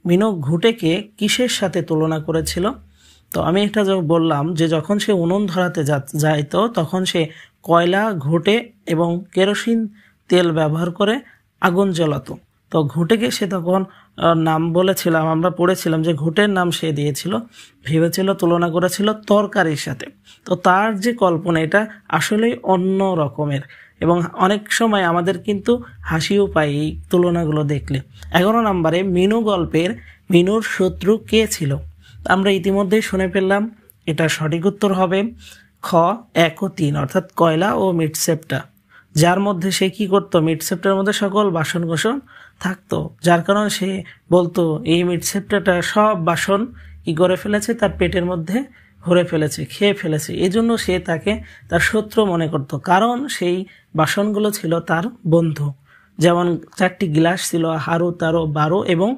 মিনু ঘুঁটেকে কিসের সাথে তুলনা করেছিল? তো আমি এটা বললাম যে যখন সে উনুন ধরাতে যাইতো তখন সে কয়লা, ঘুঁটে এবং কেরোসিন তেল ব্যবহার করে আগুন জ্বালাতো। তো ঘুঁটেকে সে তখন নাম বলেছিলাম, আমরা পড়েছিলাম যে ঘুঁটের নাম সে দিয়েছিল, ভেবেছিল, তুলনা করেছিল তরকারির সাথে। তো তার যে কল্পনা এটা আসলেই অন্য রকমের, এবং অনেক সময় আমাদের কিন্তু হাসিও পায় এই তুলনাগুলো দেখলে। 11 নম্বরে মিনু গল্পের মিনুর শত্রু কে ছিল? আমরা ইতিমধ্যেই শুনে ফেললাম, এটা সঠিক উত্তর হবে খ 1 ও 3, অর্থাৎ কয়লা ও মিটসেপ্টা, যার মধ্যে সে কি করতো, মিটসেপ্টার মধ্যে সকল বাসন কোসন থাকতো, যার কারণে সে বলতো এই মিটসেপ্টাটা সব বাসন কি করে ফেলেছে, তার পেটের মধ্যে ভরে ফেলেছে, খেয়ে ফেলেছে। এজন্য সে তাকে তার শত্রু মনে করত, কারণ সেই বাসনগুলো ছিল তার বন্ধু। যেমন 4টি গ্লাস ছিল, হারু, তারো, 12 এবং